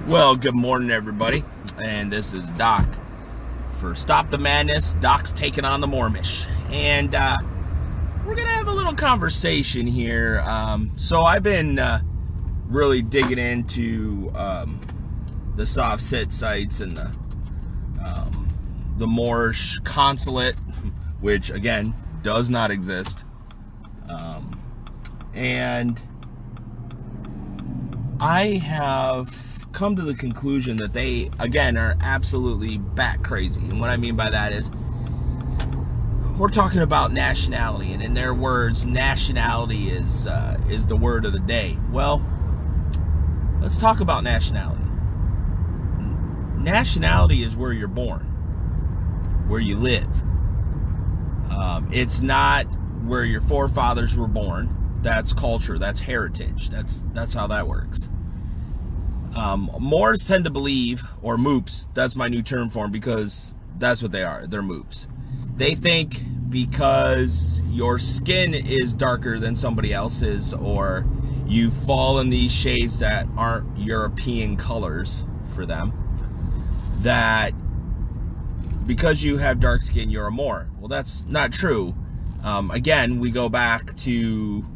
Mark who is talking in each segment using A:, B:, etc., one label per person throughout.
A: Well, good morning, everybody, and this is Doc for Stop the Madness. Doc's taking on the Mormish, and we're gonna have a little conversation here. So I've been really digging into the soft sit sites and the Moorish consulate, which again does not exist, and I have come to the conclusion that they, again, are absolutely bat crazy. And what I mean by that is, we're talking about nationality, and in their words, nationality is the word of the day. Well, let's talk about nationality. Nationality is where you're born, where you live. It's not where your forefathers were born. That's culture. That's heritage. That's how that works. Moors tend to believe, or Mopes, that's my new term for them, because that's what they are. They're Mopes. They think because your skin is darker than somebody else's, or you fall in these shades that aren't European colors for them, that because you have dark skin, you're a Moor. Well, that's not true. Again, we go back to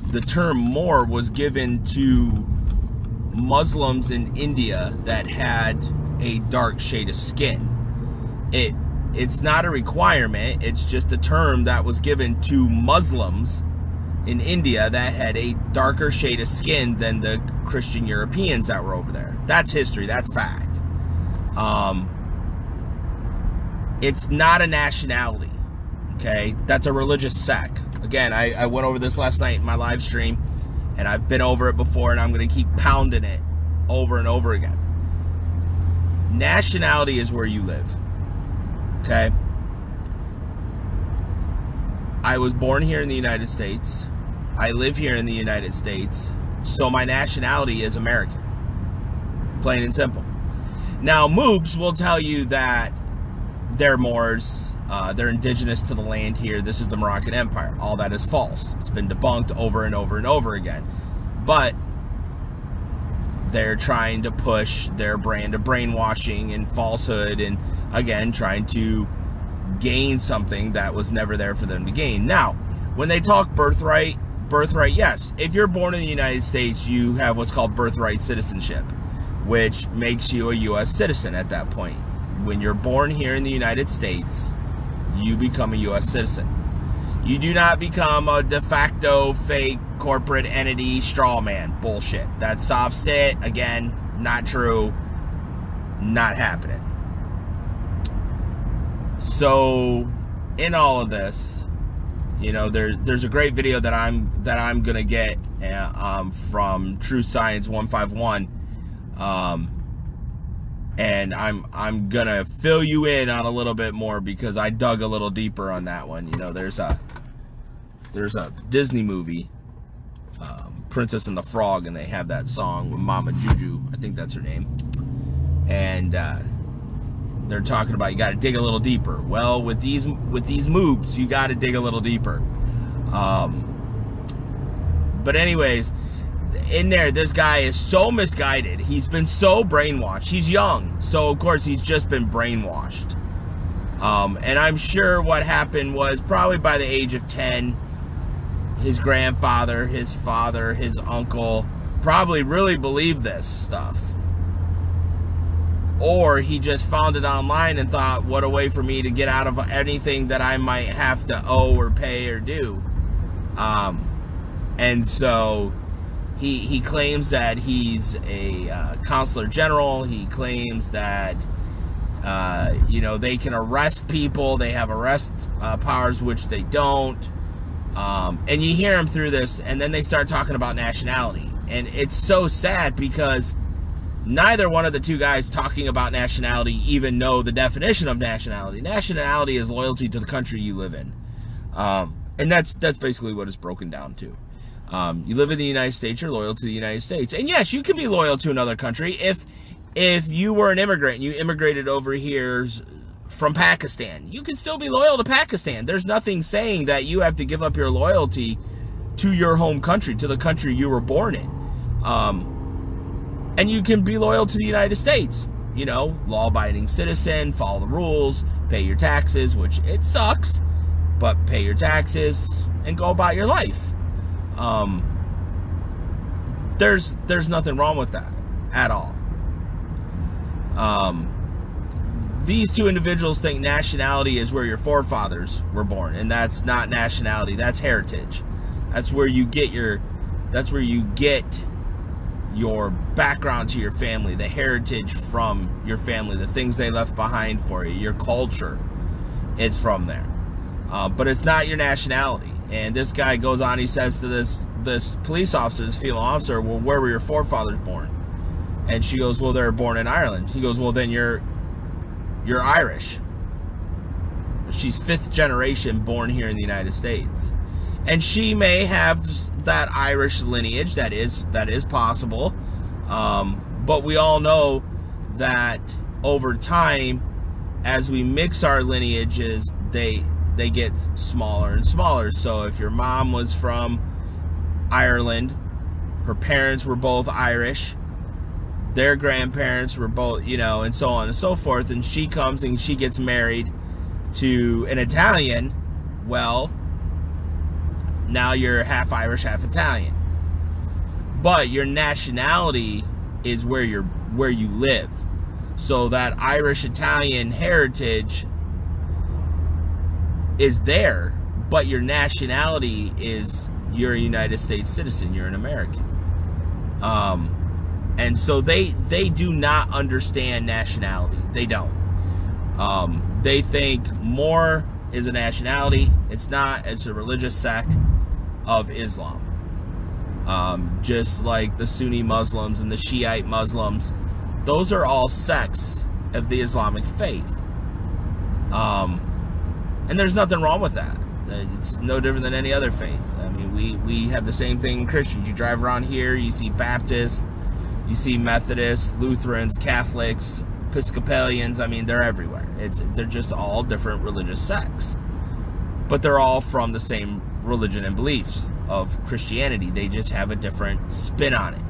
A: the term Moor was given to Muslims in India that had a dark shade of skin. It's not a requirement, it's just a term that was given to Muslims in India that had a darker shade of skin than the Christian Europeans that were over there. That's history, that's fact. It's not a nationality, okay? That's a religious sect. Again, I went over this last night in my live stream, and I've been over it before, and I'm going to keep pounding it over and over again. Nationality is where you live, okay? I was born here in the United States. I live here in the United States, so my nationality is American. Plain and simple. Now, Mopes will tell you that they're Moors. They're indigenous to the land here. This is the Moroccan Empire. All that is false. It's been debunked over and over and over again. But they're trying to push their brand of brainwashing and falsehood, and again, trying to gain something that was never there for them to gain. Now, when they talk birthright, yes. If you're born in the United States, you have what's called birthright citizenship, which makes you a U.S. citizen at that point. When you're born here in the United States, you become a U.S. citizen. You do not become a de facto fake corporate entity straw man. Bullshit. That's soft sit. Again, not true. Not happening. So, in all of this, you know, there's a great video that I'm gonna get from True Science 151. And I'm gonna fill you in on a little bit more, because I dug a little deeper on that one. You know, there's a Disney movie, Princess and the Frog, and they have that song with Mama Juju, I think that's her name, and they're talking about you got to dig a little deeper. Well, with these Mopes, you got to dig a little deeper. But anyways, in there, this guy is so misguided. He's been so brainwashed. He's young, so of course he's just been brainwashed. And I'm sure what happened was, probably by the age of 10, his grandfather, his father, his uncle probably really believed this stuff. Or he just found it online and thought, what a way for me to get out of anything that I might have to owe or pay or do. And so He claims that he's a consular general. He claims that, you know, they can arrest people. They have arrest powers, which they don't. And you hear him through this, and then they start talking about nationality. And it's so sad, because neither one of the two guys talking about nationality even know the definition of nationality. Nationality is loyalty to the country you live in. And that's basically what it's broken down to. You live in the United States, you're loyal to the United States. And yes, you can be loyal to another country. If you were an immigrant and you immigrated over here from Pakistan, you can still be loyal to Pakistan. There's nothing saying that you have to give up your loyalty to your home country, to the country you were born in. And you can be loyal to the United States. You know, law-abiding citizen, follow the rules, pay your taxes, which it sucks, but pay your taxes and go about your life. There's nothing wrong with that at all. These two individuals think nationality is where your forefathers were born, and that's not nationality. That's heritage. That's where you get your background to your family, the heritage from your family, the things they left behind for you, your culture. It's from there. But it's not your nationality. And this guy goes on, he says to this police officer, this female officer, well, where were your forefathers born? And she goes, well, they were born in Ireland. He goes, well, then you're Irish. She's 5th generation born here in the United States. And she may have that Irish lineage. That is possible. But we all know that over time, as we mix our lineages, they get smaller and smaller. So if your mom was from Ireland, her parents were both Irish, their grandparents were both, you know, and so on and so forth, and she comes and she gets married to an Italian, well, now you're half Irish, half Italian. But your nationality is where you live. So that Irish-Italian heritage is there, but your nationality is you're a United States citizen, you're an American. And so they do not understand nationality. They don't. They think more is a nationality. It's not. It's a religious sect of Islam. Just like the Sunni Muslims and the Shiite Muslims, those are all sects of the Islamic faith. And there's nothing wrong with that. It's no different than any other faith. I mean, we have the same thing in Christians. You drive around here, you see Baptists, you see Methodists, Lutherans, Catholics, Episcopalians. I mean, they're everywhere. They're just all different religious sects. But they're all from the same religion and beliefs of Christianity. They just have a different spin on it.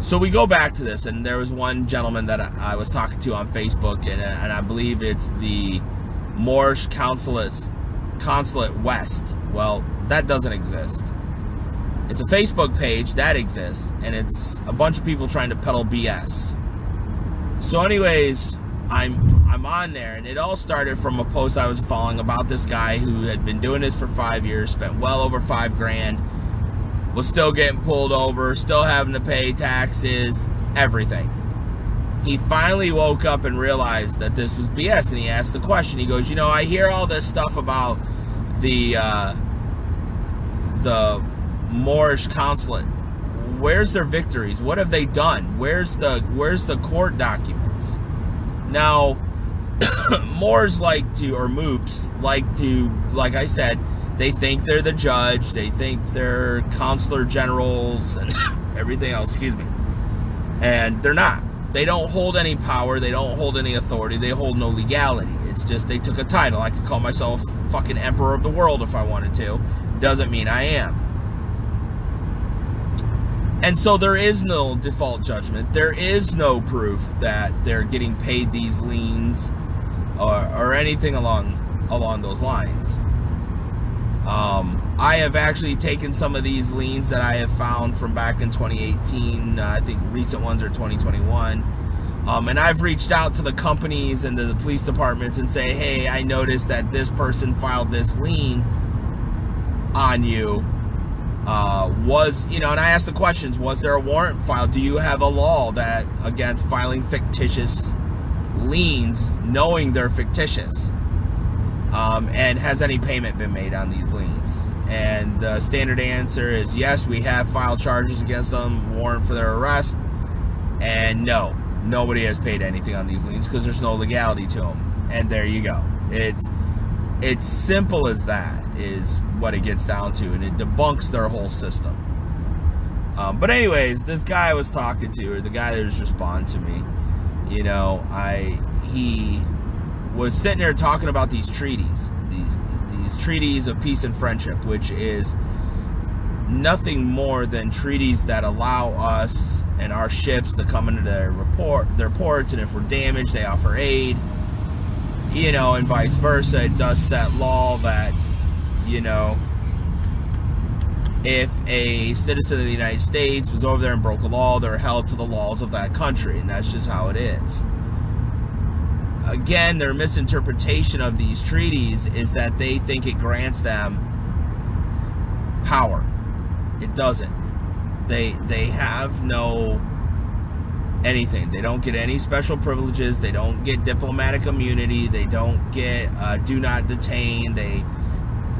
A: So we go back to this, and there was one gentleman that I was talking to on Facebook, and I believe it's the Moorish Consulate West. Well, that doesn't exist. It's a Facebook page that exists, and it's a bunch of people trying to peddle BS. So anyways, I'm on there, and it all started from a post I was following about this guy who had been doing this for 5 years, spent well over $5,000, was still getting pulled over, still having to pay taxes, everything. He finally woke up and realized that this was BS, and he asked the question. He goes, you know, I hear all this stuff about the Moorish consulate. Where's their victories? What have they done? Where's the court documents? Now, Moors like to, or Mopes like to, like I said, they think they're the judge, they think they're consular generals and everything else, excuse me. And they're not. They don't hold any power, they don't hold any authority, they hold no legality. It's just they took a title. I could call myself fucking emperor of the world if I wanted to. Doesn't mean I am. And so there is no default judgment. There is no proof that they're getting paid these liens or anything along those lines. I have actually taken some of these liens that I have found from back in 2018. I think recent ones are 2021. And I've reached out to the companies and to the police departments and say, hey, I noticed that this person filed this lien on you. And I asked the questions, was there a warrant filed? Do you have a law that against filing fictitious liens knowing they're fictitious? And has any payment been made on these liens? And the standard answer is yes, we have filed charges against them, warrant for their arrest, and no, nobody has paid anything on these liens because there's no legality to them. And there you go. It's simple as that is what it gets down to, and it debunks their whole system. But anyways, this guy I was talking to, or the guy that was responding to me, you know, he was sitting there talking about these treaties, these treaties of peace and friendship, which is nothing more than treaties that allow us and our ships to come into their ports, and if we're damaged, they offer aid, you know, and vice versa. It does set law that, you know, if a citizen of the United States was over there and broke a law, they're held to the laws of that country, and that's just how it is. Again, their misinterpretation of these treaties is that they think it grants them power. It doesn't. They have no anything. They don't get any special privileges. They don't get diplomatic immunity. They don't get do not detain.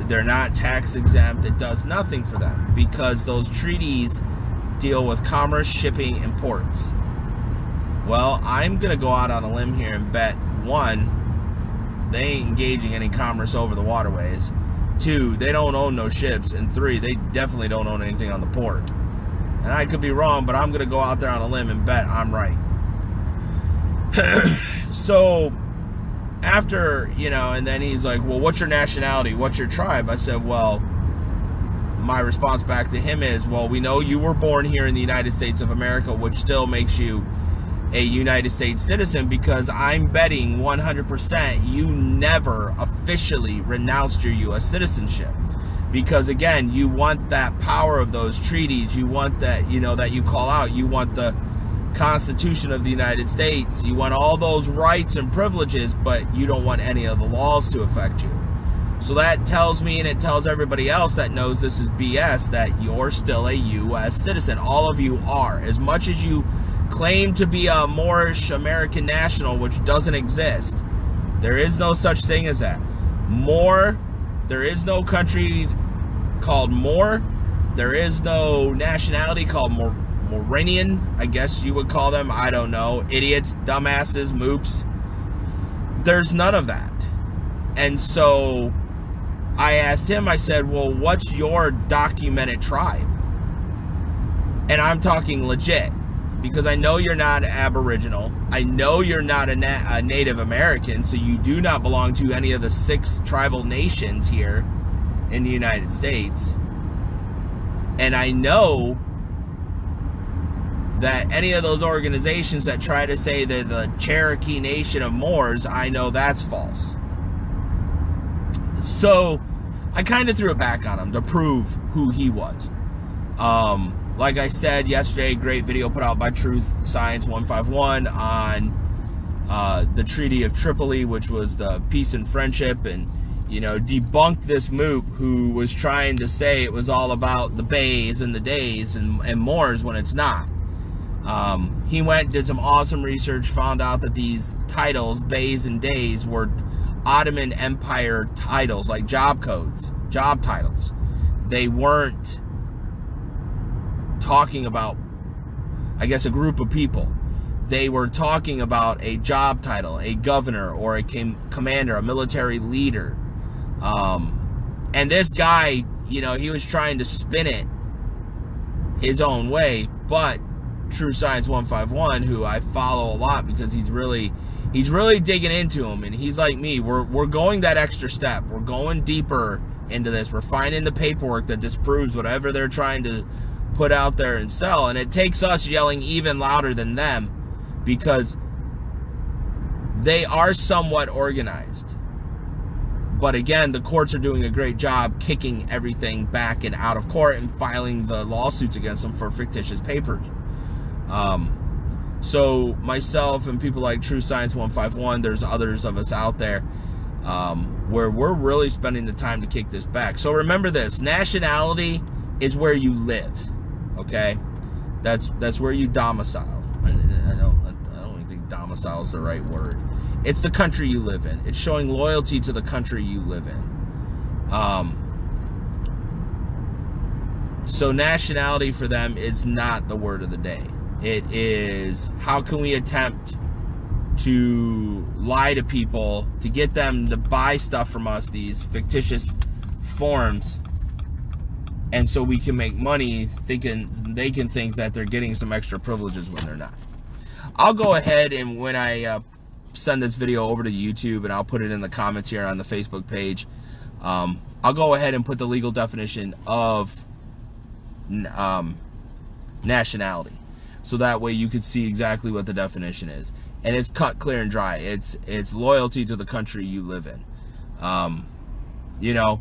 A: They're not tax exempt. It does nothing for them because those treaties deal with commerce, shipping, and ports. Well, I'm going to go out on a limb here and bet, 1, they ain't engaging any commerce over the waterways. 2, they don't own no ships. And 3, they definitely don't own anything on the port. And I could be wrong, but I'm going to go out there on a limb and bet I'm right. So, after, you know, and then he's like, well, what's your nationality? What's your tribe? I said, well, my response back to him is, well, we know you were born here in the United States of America, which still makes you a United States citizen, because I'm betting 100% you never officially renounced your U.S. citizenship. Because again, you want that power of those treaties. You want that, you know, that you call out. You want the Constitution of the United States. You want all those rights and privileges, but you don't want any of the laws to affect you. So that tells me, and it tells everybody else that knows this is BS, that you're still a U.S. citizen. All of you are. As much as you claim to be a Moorish American national, which doesn't exist. There is no such thing as that. There is no country called Moor. There is no nationality called Moranian, I guess you would call them. I don't know. Idiots, dumbasses, moops. There's none of that. And so I asked him, I said, well, what's your documented tribe? And I'm talking legit, because I know you're not Aboriginal. I know you're not a Native American, so you do not belong to any of the 6 tribal nations here in the United States. And I know that any of those organizations that try to say they're the Cherokee Nation of Moors, I know that's false. So I kind of threw it back on him to prove who he was. Like I said yesterday, great video put out by Truth Science 151 on the Treaty of Tripoli, which was the peace and friendship, and, you know, debunked this moop who was trying to say it was all about the bays and the days and Moors when it's not. He went, did some awesome research, found out that these titles, bays and days, were Ottoman Empire titles, like job codes, job titles. They weren't talking about, I guess, a group of people. They were talking about a job title, a governor or a commander, a military leader. And this guy, you know, he was trying to spin it his own way, but True Science 151, who I follow a lot because he's really digging into him, and he's like me. We're going that extra step. We're going deeper into this. We're finding the paperwork that disproves whatever they're trying to put out there and sell, and it takes us yelling even louder than them, because they are somewhat organized. But again, the courts are doing a great job kicking everything back and out of court and filing the lawsuits against them for fictitious papers. So myself and people like True Science 151, there's others of us out there where we're really spending the time to kick this back. So remember this: nationality is where you live. Okay, that's where you domicile. I don't even think domicile is the right word. It's the country you live in. It's showing loyalty to the country you live in. So nationality for them is not the word of the day. It is, how can we attempt to lie to people to get them to buy stuff from us, these fictitious forms, and so we can make money thinking they can think that they're getting some extra privileges when they're not. I'll go ahead, and when I send this video over to YouTube, and I'll put it in the comments here on the Facebook page, I'll go ahead and put the legal definition of nationality, so that way you could see exactly what the definition is, and it's cut clear and dry. It's loyalty to the country you live in. You know,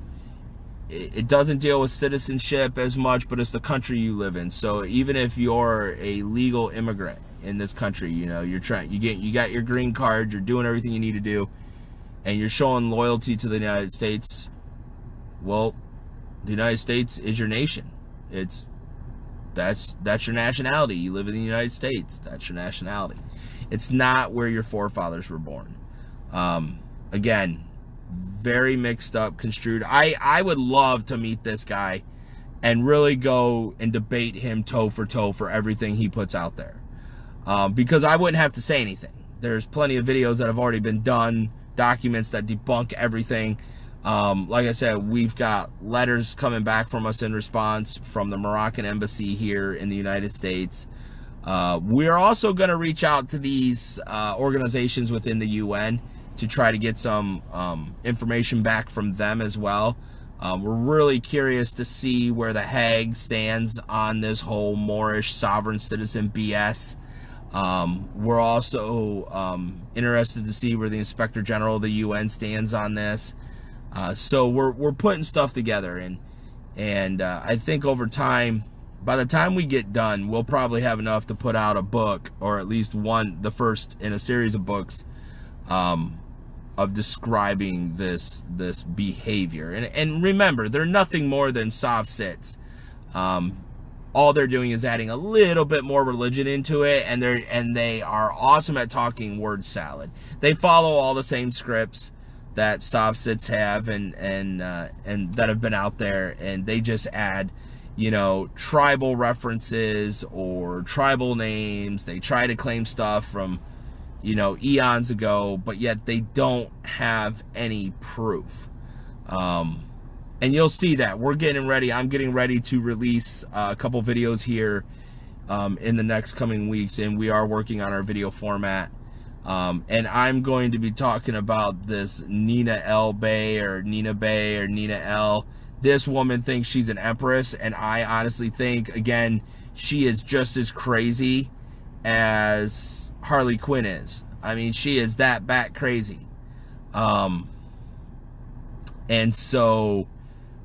A: it doesn't deal with citizenship as much, but it's the country you live in. So even if you're a legal immigrant in this country, you know, you got your green card, you're doing everything you need to do, and you're showing loyalty to the United States, well, the United States is your nation. That's your nationality. You live in the United States. That's your nationality. It's not where your forefathers were born. Again, very mixed up, construed. I would love to meet this guy and really go and debate him toe for toe for everything he puts out there. Because I wouldn't have to say anything. There's plenty of videos that have already been done, documents that debunk everything. Like I said, we've got letters coming back from us in response from the Moroccan embassy here in the United States. We're also going to reach out to these organizations within the UN to try to get some information back from them as well. We're really curious to see where the Hague stands on this whole Moorish sovereign citizen BS. We're also interested to see where the Inspector General of the UN stands on this. So we're putting stuff together, and I think over time, by the time we get done, we'll probably have enough to put out a book, or at least the first in a series of books, of describing this behavior. And remember, they're nothing more than soft sits. All they're doing is adding a little bit more religion into it, and they are awesome at talking word salad. They follow all the same scripts that soft sits have and that have been out there, and they just add, you know, tribal references or tribal names. They try to claim stuff from, you know, eons ago, but yet they don't have any proof. And you'll see that we're getting ready. I'm getting ready to release a couple videos here in the next coming weeks, and we are working on our video format. And I'm going to be talking about this Nina L. Bay or Nina Bay or Nina L. This woman thinks she's an empress, and I honestly think, again, she is just as crazy as Harley Quinn is. I mean, she is that bat crazy. And so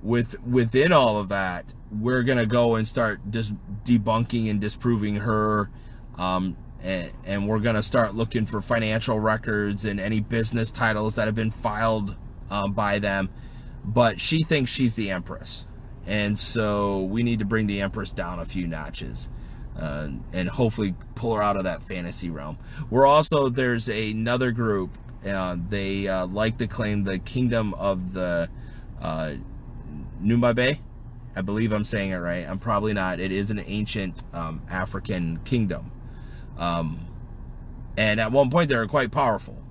A: within all of that, we're going to go and start just debunking and disproving her. And we're going to start looking for financial records and any business titles that have been filed by them. But she thinks she's the empress. And so we need to bring the empress down a few notches and hopefully pull her out of that fantasy realm. There's another group. They like to claim the kingdom of the NOUN. I believe I'm saying it right. I'm probably not. It is an ancient African kingdom. And at one point they were quite powerful.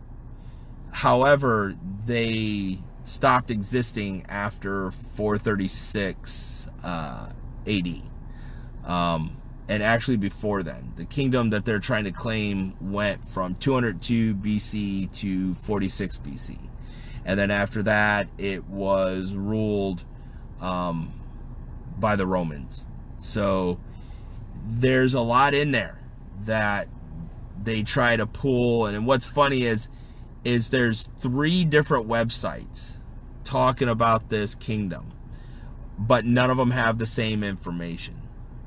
A: However, they stopped existing after 436 AD. And actually before then. The kingdom that they're trying to claim went from 202 BC to 46 BC. And then after that, it was ruled by the Romans. So there's a lot in there that they try to pull. And what's funny is there's 3 different websites talking about this kingdom, but none of them have the same information.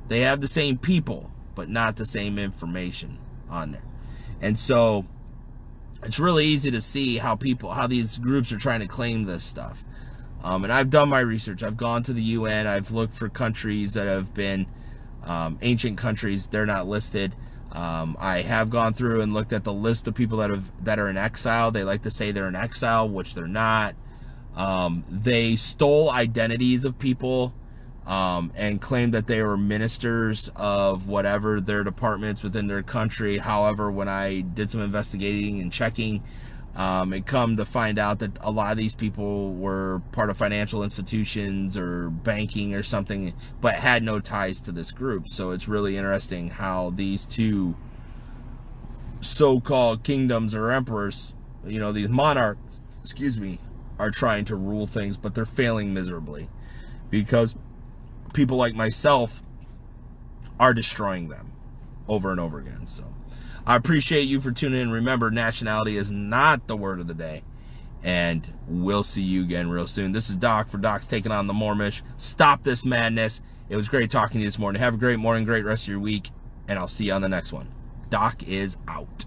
A: They have the same people, but not the same information on there. And so it's really easy to see how these groups are trying to claim this stuff. And I've done my research. I've gone to the UN. I've looked for countries that have been ancient countries. They're not listed. I have gone through and looked at the list of people that are in exile. They like to say they're in exile, which they're not. They stole identities of people and claimed that they were ministers of whatever their departments within their country. However, when I did some investigating and checking, it come to find out that a lot of these people were part of financial institutions or banking or something, but had no ties to this group. So it's really interesting how these two so-called kingdoms or emperors, you know, these monarchs, are trying to rule things, but they're failing miserably because people like myself are destroying them over and over again. So I appreciate you for tuning in. Remember, nationality is not the word of the day. And we'll see you again real soon. This is Doc for Doc's Taking on the Mormish. Stop this madness. It was great talking to you this morning. Have a great morning, great rest of your week. And I'll see you on the next one. Doc is out.